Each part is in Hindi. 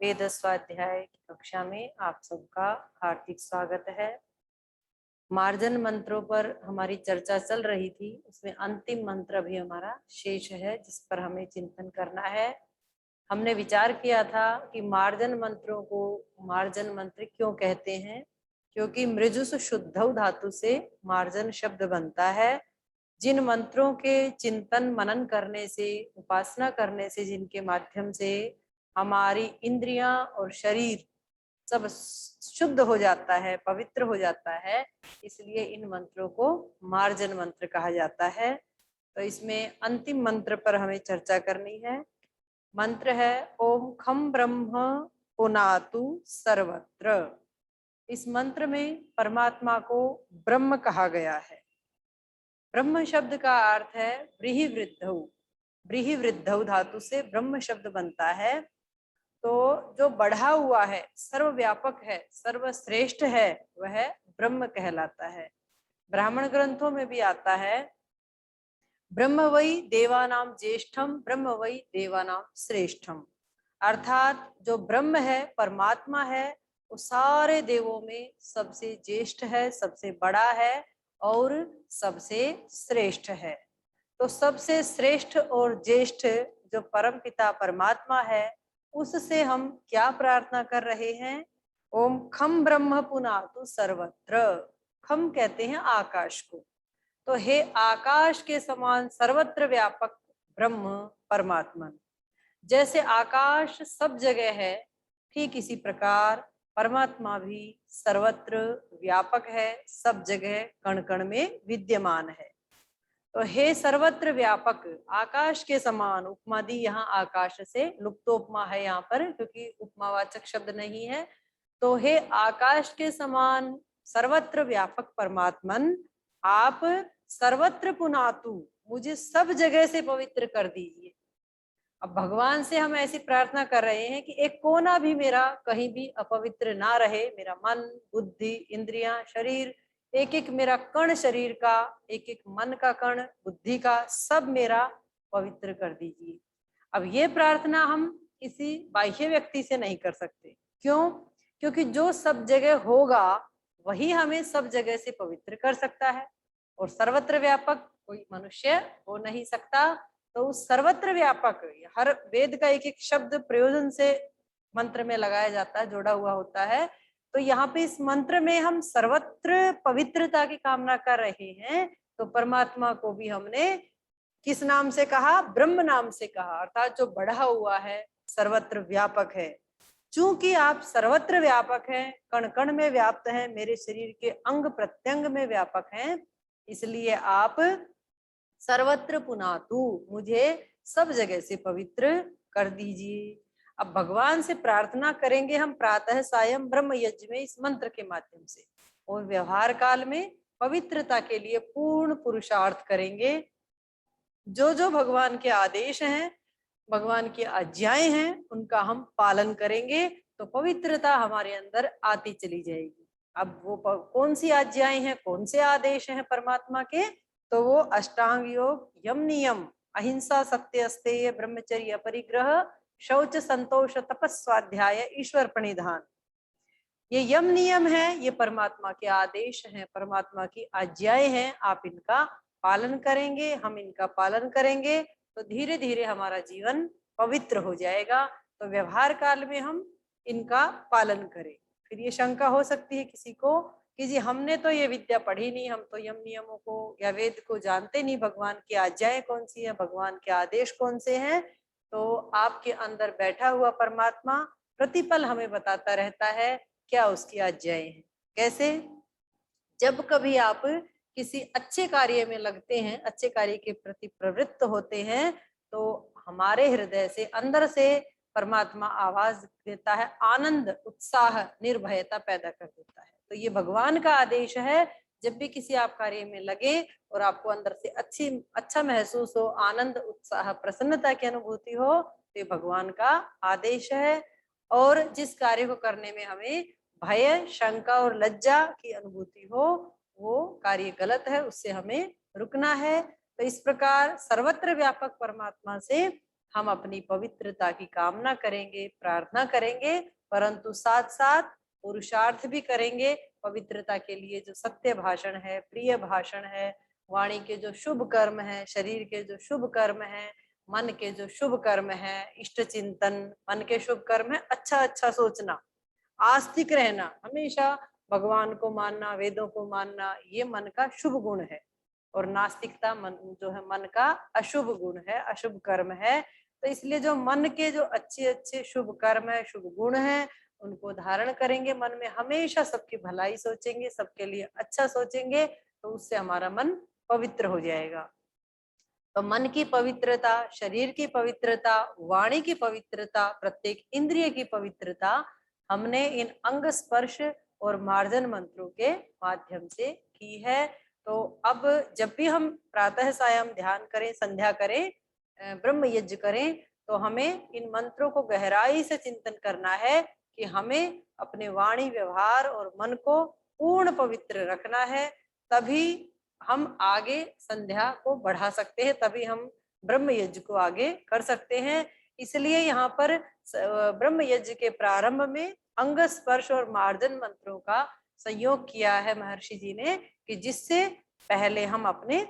वेद स्वाध्याय की कक्षा में आप सबका हार्दिक स्वागत है। मार्जन मंत्रों पर हमारी चर्चा चल रही थी, उसमें अंतिम मंत्र भी हमारा शेष है जिस पर हमें चिंतन करना है। हमने विचार किया था कि मार्जन मंत्रों को मार्जन मंत्र क्यों कहते हैं, क्योंकि मृजुस शुद्धौ धातु से मार्जन शब्द बनता है। जिन मंत्रों के चिंतन मनन करने से, उपासना करने से, जिनके माध्यम से हमारी इंद्रियां और शरीर सब शुद्ध हो जाता है, पवित्र हो जाता है, इसलिए इन मंत्रों को मार्जन मंत्र कहा जाता है। तो इसमें अंतिम मंत्र पर हमें चर्चा करनी है। मंत्र है ओम खम ब्रह्म पुनातु सर्वत्र। इस मंत्र में परमात्मा को ब्रह्म कहा गया है। ब्रह्म शब्द का अर्थ है ब्रीहिवृद्धौ। ब्रीहिवृद्धौ धातु से ब्रह्म शब्द बनता है। तो जो बढ़ा हुआ है, सर्वव्यापक है, सर्वश्रेष्ठ है, वह ब्रह्म कहलाता है। ब्राह्मण ग्रंथों में भी आता है ब्रह्म वै देवानाम ज्येष्ठम ब्रह्म वै देवानाम श्रेष्ठम। अर्थात जो ब्रह्म है, परमात्मा है, वो सारे देवों में सबसे ज्येष्ठ है, सबसे बड़ा है और सबसे श्रेष्ठ है। तो सबसे श्रेष्ठ और ज्येष्ठ जो परम पिता परमात्मा है, उससे हम क्या प्रार्थना कर रहे हैं? ओम खम ब्रह्म पुनातु सर्वत्र। खम कहते हैं आकाश को। तो हे आकाश के समान सर्वत्र व्यापक ब्रह्म परमात्मा, जैसे आकाश सब जगह है, ठीक इसी प्रकार परमात्मा भी सर्वत्र व्यापक है, सब जगह कण कण में विद्यमान है। तो हे सर्वत्र व्यापक, आकाश के समान, उपमा दी यहाँ आकाश से, लुप्तोपमा है यहाँ पर क्योंकि उपमावाचक शब्द नहीं है। तो हे आकाश के समान सर्वत्र व्यापक परमात्मन, आप सर्वत्र पुनातु, मुझे सब जगह से पवित्र कर दीजिए। अब भगवान से हम ऐसी प्रार्थना कर रहे हैं कि एक कोना भी मेरा कहीं भी अपवित्र ना रहे। मेरा मन, बुद्धि, इंद्रियां, शरीर, एक एक मेरा कण शरीर का, एक एक मन का कण, बुद्धि का, सब मेरा पवित्र कर दीजिए। अब ये प्रार्थना हम किसी बाह्य व्यक्ति से नहीं कर सकते। क्यों? क्योंकि जो सब जगह होगा वही हमें सब जगह से पवित्र कर सकता है, और सर्वत्र व्यापक कोई मनुष्य हो नहीं सकता। तो उस सर्वत्र व्यापक, हर वेद का एक एक शब्द प्रयोजन से मंत्र में लगाया जाता है, जोड़ा हुआ होता है। तो यहाँ पे इस मंत्र में हम सर्वत्र पवित्रता की कामना कर रहे हैं। तो परमात्मा को भी हमने किस नाम से कहा? ब्रह्म नाम से कहा, अर्थात जो बढ़ा हुआ है, सर्वत्र व्यापक है। चूंकि आप सर्वत्र व्यापक हैं, कण कण में व्याप्त हैं, मेरे शरीर के अंग प्रत्यंग में व्यापक हैं, इसलिए आप सर्वत्र पुनातु, मुझे सब जगह से पवित्र कर दीजिए। अब भगवान से प्रार्थना करेंगे हम प्रातः सायं ब्रह्म यज्ञ में इस मंत्र के माध्यम से, और व्यवहार काल में पवित्रता के लिए पूर्ण पुरुषार्थ करेंगे। जो जो भगवान के आदेश हैं, भगवान की आज्ञाएं हैं, उनका हम पालन करेंगे तो पवित्रता हमारे अंदर आती चली जाएगी। अब वो कौन सी आज्ञाएं हैं, कौन से आदेश हैं परमात्मा के? तो वो अष्टांग योग, यम नियम, अहिंसा, सत्य अस्तेय, ब्रह्मचर्य, परिग्रह, शौच, संतोष, तपस्वाध्याय, ईश्वर प्रणिधान, ये यम नियम है, ये परमात्मा के आदेश हैं, परमात्मा की आज्ञाएं हैं। आप इनका पालन करेंगे, हम इनका पालन करेंगे तो धीरे धीरे हमारा जीवन पवित्र हो जाएगा। तो व्यवहार काल में हम इनका पालन करें। फिर ये शंका हो सकती है किसी को कि जी हमने तो ये विद्या पढ़ी नहीं, हम तो यम नियमों को या वेद को जानते नहीं, भगवान की आज्ञाएं कौन सी है, भगवान के आदेश कौन से हैं। तो आपके अंदर बैठा हुआ परमात्मा प्रतिपल हमें बताता रहता है क्या उसकी आज्ञाएं हैं। कैसे? जब कभी आप किसी अच्छे कार्य में लगते हैं, अच्छे कार्य के प्रति प्रवृत्त होते हैं, तो हमारे हृदय से, अंदर से परमात्मा आवाज देता है, आनंद, उत्साह, निर्भयता पैदा कर देता है। तो ये भगवान का आदेश है। जब भी किसी आप कार्य में लगे और आपको अंदर से अच्छा महसूस हो, आनंद, उत्साह, प्रसन्नता की अनुभूति हो, तो ये भगवान का आदेश है। और जिस कार्य को करने में हमें भय, शंका और लज्जा की अनुभूति हो, वो कार्य गलत है, उससे हमें रुकना है। तो इस प्रकार सर्वत्र व्यापक परमात्मा से हम अपनी पवित्रता की कामना करेंगे, प्रार्थना करेंगे, परंतु साथ साथ पुरुषार्थ भी करेंगे पवित्रता के लिए। जो सत्य भाषण है, प्रिय भाषण है, वाणी के जो शुभ कर्म है, शरीर के जो शुभ कर्म है, मन के जो शुभ कर्म है, इष्ट चिंतन, मन के शुभ कर्म है, अच्छा अच्छा सोचना, आस्तिक रहना, हमेशा भगवान को मानना, वेदों को मानना, ये मन का शुभ गुण है। और नास्तिकता मन जो है मन का अशुभ गुण है, अशुभ कर्म है। तो इसलिए जो मन के जो अच्छे अच्छे शुभ कर्म है, शुभ गुण है, उनको धारण करेंगे मन में, हमेशा सबकी भलाई सोचेंगे, सबके लिए अच्छा सोचेंगे, तो उससे हमारा मन पवित्र हो जाएगा। तो मन की पवित्रता, शरीर की पवित्रता, वाणी की पवित्रता, प्रत्येक इंद्रिय की पवित्रता हमने इन अंग स्पर्श और मार्जन मंत्रों के माध्यम से की है। तो अब जब भी हम प्रातः सायं ध्यान करें, संध्या करें, ब्रह्म यज्ञ करें, तो हमें इन मंत्रों को गहराई से चिंतन करना है कि हमें अपने वाणी, व्यवहार और मन को पूर्ण पवित्र रखना है। तभी हम आगे संध्या को बढ़ा सकते हैं, तभी हम ब्रह्म यज्ञ को आगे कर सकते हैं। इसलिए यहाँ पर ब्रह्म यज्ञ के प्रारंभ में अंग स्पर्श और मार्जन मंत्रों का संयोग किया है महर्षि जी ने, कि जिससे पहले हम अपने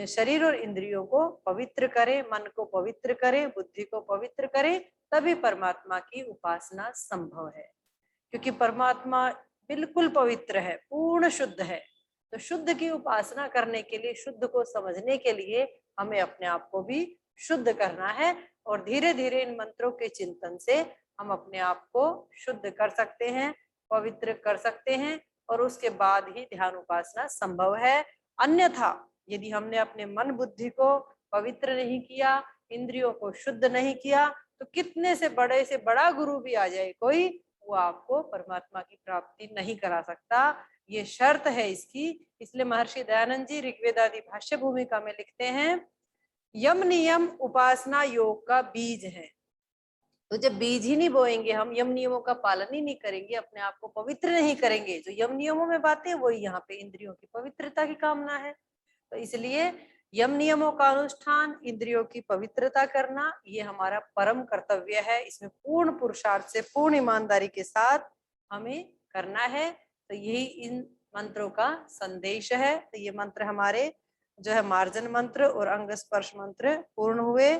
शरीर और इंद्रियों को पवित्र करें, मन को पवित्र करें, बुद्धि को पवित्र करें, तभी परमात्मा की उपासना संभव है। क्योंकि परमात्मा बिल्कुल पवित्र है, पूर्ण शुद्ध है। तो शुद्ध की उपासना करने के लिए, शुद्ध को समझने के लिए हमें अपने आप को भी शुद्ध करना है। और धीरे धीरे इन मंत्रों के चिंतन से हम अपने आप को शुद्ध कर सकते हैं, पवित्र कर सकते हैं, और उसके बाद ही ध्यान उपासना संभव है। अन्यथा यदि हमने अपने मन बुद्धि को पवित्र नहीं किया, इंद्रियों को शुद्ध नहीं किया, तो कितने से बड़ा गुरु भी आ जाए कोई, वो आपको परमात्मा की प्राप्ति नहीं करा सकता। ये शर्त है इसकी। इसलिए महर्षि दयानंद जी ऋग्वेद आदि भाष्य भूमिका में लिखते हैं, यम नियम उपासना योग का बीज है। तो जब बीज ही नहीं बोएंगे, हम यम नियमों का पालन ही नहीं करेंगे, अपने आप को पवित्र नहीं करेंगे, जो यम नियमों में बातें वही यहाँ पे इंद्रियों की पवित्रता की कामना है। तो इसलिए यम नियमों का अनुष्ठान, इंद्रियों की पवित्रता करना, ये हमारा परम कर्तव्य है। इसमें पूर्ण पुरुषार्थ से, पूर्ण ईमानदारी के साथ हमें करना है। तो यही इन मंत्रों का संदेश है। तो ये मंत्र हमारे जो है मार्जन मंत्र और अंग स्पर्श मंत्र पूर्ण हुए।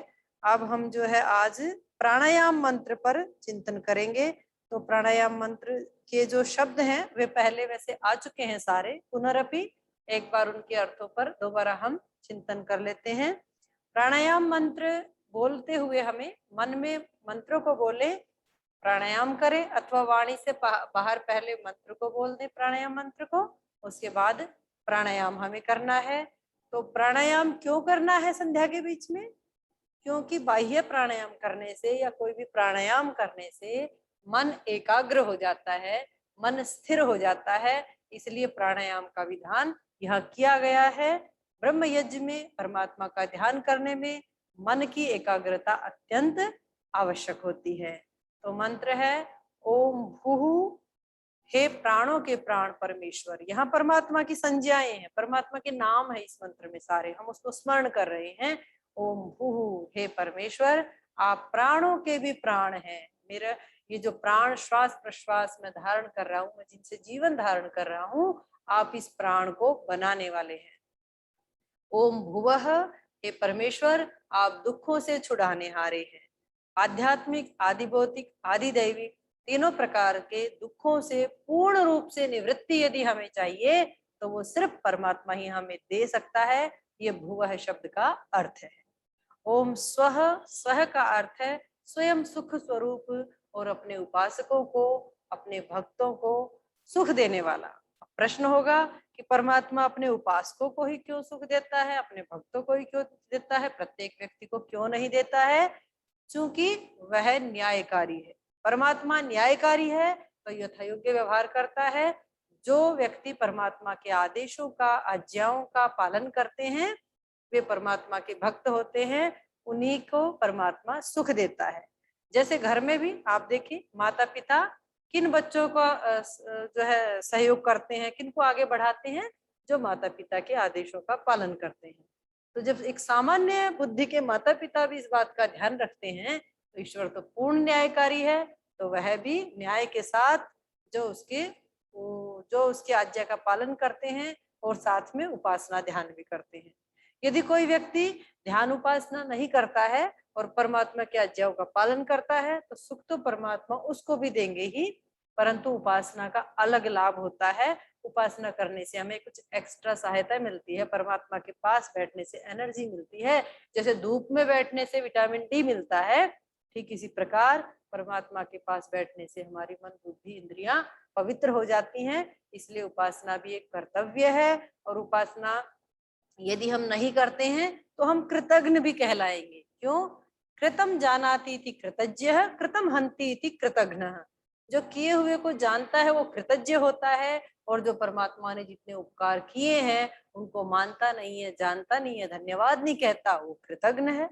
अब हम जो है आज प्राणायाम मंत्र पर चिंतन करेंगे। तो प्राणायाम मंत्र के जो शब्द हैं वे पहले वैसे आ चुके हैं सारे, पुनरअपि एक बार उनके अर्थों पर दोबारा हम चिंतन कर लेते हैं। प्राणायाम मंत्र बोलते हुए हमें मन में मंत्रों को बोले, प्राणायाम करें, अथवा वाणी से बाहर पहले मंत्र को बोल दें, प्राणायाम मंत्र को, उसके बाद प्राणायाम हमें करना है। तो प्राणायाम क्यों करना है संध्या के बीच में? क्योंकि बाह्य प्राणायाम करने से या कोई भी प्राणायाम करने से मन एकाग्र हो जाता है, मन स्थिर हो जाता है। इसलिए प्राणायाम का विधान यह किया गया है। ब्रह्म यज्ञ में परमात्मा का ध्यान करने में मन की एकाग्रता अत्यंत आवश्यक होती है। तो मंत्र है ओम भूः, हे प्राणों के प्राण परमेश्वर। यहाँ परमात्मा की संज्ञाएं हैं, परमात्मा के नाम है इस मंत्र में सारे, हम उसको स्मरण कर रहे हैं। ओम भूः, हे परमेश्वर, आप प्राणों के भी प्राण हैं। मेरा ये जो प्राण श्वास प्रश्वास में धारण कर रहा हूँ, मैं जिनसे जीवन धारण कर रहा हूँ, आप इस प्राण को बनाने वाले हैं। ओम भुवः, हे परमेश्वर, आप दुखों से छुड़ाने हारे हैं। आध्यात्मिक, आदि भौतिक, आदि दैविक तीनों प्रकार के दुखों से पूर्ण रूप से निवृत्ति यदि हमें चाहिए, तो वो सिर्फ परमात्मा ही हमें दे सकता है। ये भुवः शब्द का अर्थ है। ओम स्वः, स्वः का अर्थ है स्वयं सुख स्वरूप और अपने उपासकों को, अपने भक्तों को सुख देने वाला। प्रश्न होगा कि परमात्मा अपने उपासकों को ही क्यों सुख देता है, अपने भक्तों को ही क्यों देता है, प्रत्येक व्यक्ति को क्यों नहीं देता है? क्योंकि वह न्यायकारी है। परमात्मा न्यायकारी है, तो यथायोग्य व्यवहार करता है। जो व्यक्ति परमात्मा के आदेशों का, आज्ञाओं का पालन करते हैं, वे परमात्मा के भक्त होते हैं, उन्हीं को परमात्मा सुख देता है। जैसे घर में भी आप देखिए, माता पिता किन बच्चों को जो है सहयोग करते हैं, किनको आगे बढ़ाते हैं? जो माता पिता के आदेशों का पालन करते हैं। तो जब एक सामान्य बुद्धि के माता पिता भी इस बात का ध्यान रखते हैं तो ईश्वर तो पूर्ण न्यायकारी है, तो वह भी न्याय के साथ जो उसकी आज्ञा का पालन करते हैं और साथ में उपासना ध्यान भी करते हैं। यदि कोई व्यक्ति ध्यान उपासना नहीं करता है और परमात्मा की आज्ञाओं का पालन करता है तो सुख तो परमात्मा उसको भी देंगे ही, परंतु उपासना का अलग लाभ होता है। उपासना करने से हमें कुछ एक्स्ट्रा सहायता मिलती है, परमात्मा के पास बैठने से एनर्जी मिलती है। जैसे धूप में बैठने से विटामिन डी मिलता है, ठीक इसी प्रकार परमात्मा के पास बैठने से हमारी मन बुद्धि इंद्रियां पवित्र हो जाती हैं। इसलिए उपासना भी एक कर्तव्य है, और उपासना यदि हम नहीं करते हैं तो हम कृतघ्न भी कहलाएंगे। क्यों? कृतम जानाति इति कृतज्ञः, कृतम हन्ति इति कृतघ्नः। जो किए हुए को जानता है वो कृतज्ञ होता है, और जो परमात्मा ने जितने उपकार किए हैं उनको मानता नहीं है, जानता नहीं है, धन्यवाद नहीं कहता, वो कृतघ्न है।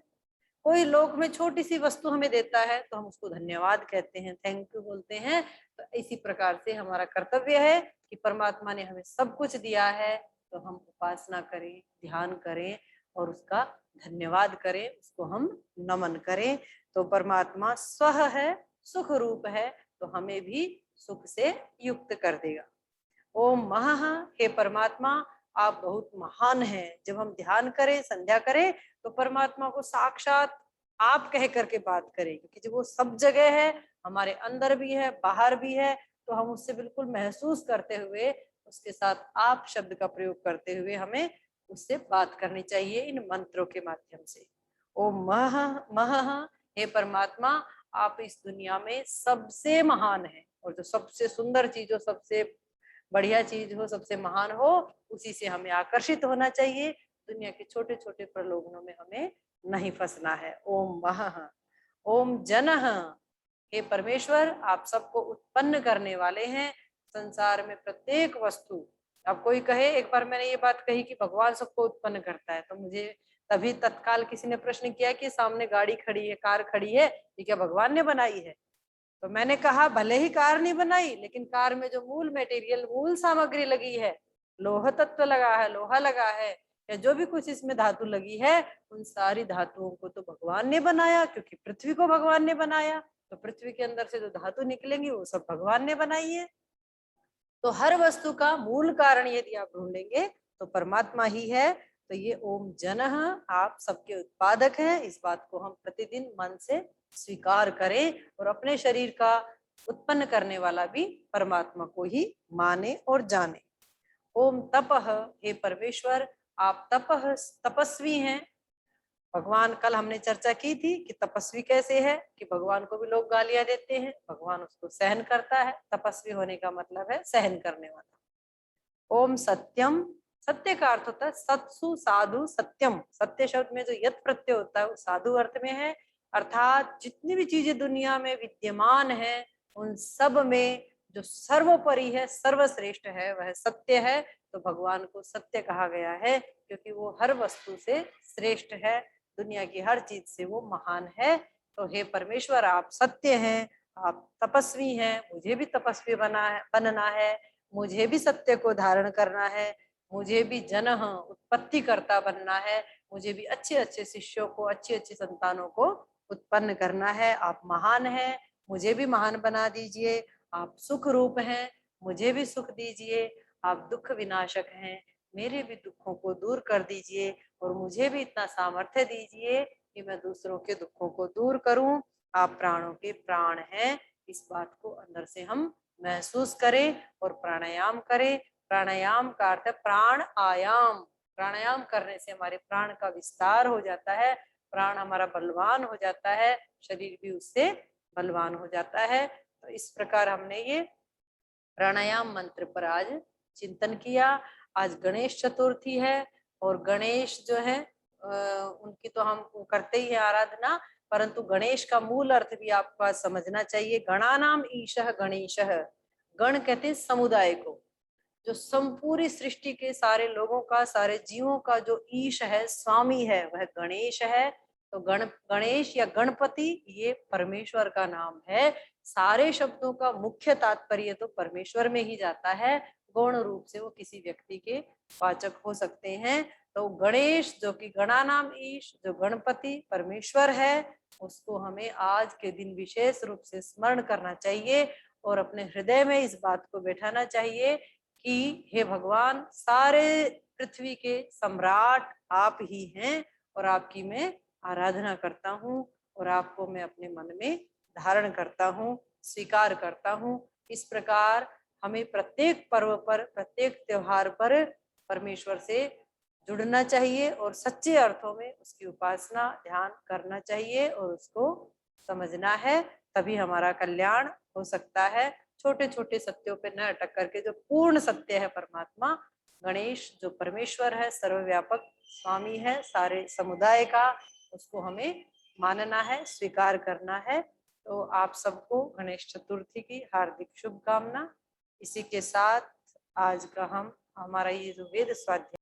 कोई लोक में छोटी सी वस्तु हमें देता है तो हम उसको धन्यवाद कहते हैं, थैंक यू बोलते हैं। तो इसी प्रकार से हमारा कर्तव्य है कि परमात्मा ने हमें सब कुछ दिया है तो हम उपासना करें, ध्यान करें और उसका धन्यवाद करें, उसको हम नमन करें। तो परमात्मा स्व है, सुख रूप है, तो हमें भी सुख से युक्त कर देगा। ओम महा, हे परमात्मा आप बहुत महान हैं। जब हम ध्यान करें, संध्या करें, तो परमात्मा को साक्षात आप कह करके बात करें, क्योंकि जब वो सब जगह है, हमारे अंदर भी है, बाहर भी है, तो हम उससे बिल्कुल महसूस करते हुए उसके साथ आप शब्द का प्रयोग करते हुए हमें उससे बात करनी चाहिए इन मंत्रों के माध्यम से। ओम महा, हे परमात्मा आप इस दुनिया में सबसे महान है, और जो सबसे सुंदर चीज हो, सबसे बढ़िया चीज हो, सबसे महान हो, उसी से हमें आकर्षित होना चाहिए। दुनिया के छोटे छोटे प्रलोभनों में हमें नहीं फंसना है। ओम महा, ओम जनः, हे परमेश्वर आप सबको उत्पन्न करने वाले हैं। संसार में प्रत्येक वस्तु, अब कोई कहे, एक बार मैंने ये बात कही कि भगवान सबको उत्पन्न करता है, तो मुझे तभी तत्काल किसी ने प्रश्न किया कि सामने गाड़ी खड़ी है, कार खड़ी है, ये क्या भगवान ने बनाई है? तो मैंने कहा भले ही कार नहीं बनाई, लेकिन कार में जो मूल मटेरियल, मूल सामग्री लगी है, लोह तत्व लगा है, लोहा लगा है, या जो भी कुछ इसमें धातु लगी है, उन सारी धातुओं को तो भगवान ने बनाया, क्योंकि पृथ्वी को भगवान ने बनाया। तो पृथ्वी के अंदर से जो धातु निकलेंगी वो सब भगवान ने बनाई है। तो हर वस्तु का मूल कारण यदि आप ढूंढेंगे तो परमात्मा ही है। तो ये ओम जनः आप सबके उत्पादक हैं, इस बात को हम प्रतिदिन मन से स्वीकार करें और अपने शरीर का उत्पन्न करने वाला भी परमात्मा को ही माने और जाने। ओम तपः, हे परमेश्वर आप तपस्वी हैं। भगवान, कल हमने चर्चा की थी कि तपस्वी कैसे है, कि भगवान को भी लोग गालियां देते हैं, भगवान उसको सहन करता है। तपस्वी होने का मतलब है सहन करने वाला। ओम सत्यम, सत्य का अर्थ होता है सत्सु साधु सत्यम। सत्य शब्द में जो यत प्रत्यय होता है वो साधु अर्थ में है, अर्थात जितनी भी चीजें दुनिया में विद्यमान है उन सब में जो सर्वोपरि है, सर्वश्रेष्ठ है, वह सत्य है। तो भगवान को सत्य कहा गया है क्योंकि वो हर वस्तु से श्रेष्ठ है, दुनिया की हर चीज से वो महान है। तो हे परमेश्वर आप सत्य हैं, आप तपस्वी हैं, मुझे भी तपस्वी बनना है, मुझे भी सत्य को धारण करना है, मुझे भी जनः उत्पत्ति करता बनना है, मुझे भी अच्छे अच्छे शिष्यों को, अच्छी अच्छी संतानों को उत्पन्न करना है। आप महान हैं, मुझे भी महान बना दीजिए। आप सुख रूप हैं, मुझे भी सुख दीजिए। आप दुख विनाशक हैं, मेरे भी दुखों को दूर कर दीजिए, और मुझे भी इतना सामर्थ्य दीजिए कि मैं दूसरों के दुखों को दूर करूं। आप प्राणों के प्राण हैं, इस बात को अंदर से हम महसूस करें और प्राणायाम करें। प्राणायाम का अर्थ है प्राण आयाम। प्राणायाम करने से हमारे प्राण का विस्तार हो जाता है, प्राण हमारा बलवान हो जाता है, शरीर भी उससे बलवान हो जाता है। तो इस प्रकार हमने ये प्राणायाम मंत्र पर आज चिंतन किया। आज गणेश चतुर्थी है, और गणेश जो है उनकी तो हम करते ही है आराधना, परंतु गणेश का मूल अर्थ भी आपको समझना चाहिए। गणानाम ईशः गणेशः, गण कहते हैं समुदाय को, जो संपूरी सृष्टि के सारे लोगों का, सारे जीवों का जो ईश है, स्वामी है, वह गणेश है। तो गणेश या गणपति ये परमेश्वर का नाम है। सारे शब्दों का मुख्य तात्पर्य तो परमेश्वर में ही जाता है। गौण रूप से वो किसी व्यक्ति के वाचक हो सकते हैं। तो गणेश जो कि गणानाम ईश, जो गणपति परमेश्वर है, उसको हमें आज के दिन विशेष रूप से स्मरण करना चाहिए और अपने हृदय में इस बात को बैठाना चाहिए कि हे भगवान, सारे पृथ्वी के सम्राट आप ही हैं और आपकी मैं आराधना करता हूँ और आपको मैं अपने मन में धारण करता हूँ, स्वीकार करता हूँ। इस प्रकार हमें प्रत्येक पर्व पर, प्रत्येक त्योहार पर परमेश्वर से जुड़ना चाहिए और सच्चे अर्थों में उसकी उपासना ध्यान करना चाहिए और उसको समझना है, तभी हमारा कल्याण हो सकता है। छोटे छोटे सत्यों पे न अटक करके जो पूर्ण सत्य है परमात्मा गणेश, जो परमेश्वर है, सर्वव्यापक स्वामी है सारे समुदाय का, उसको हमें मानना है, स्वीकार करना है। तो आप सबको गणेश चतुर्थी की हार्दिक शुभकामना। इसी के साथ आज का हमारा ये जो वेद स्वाध्याय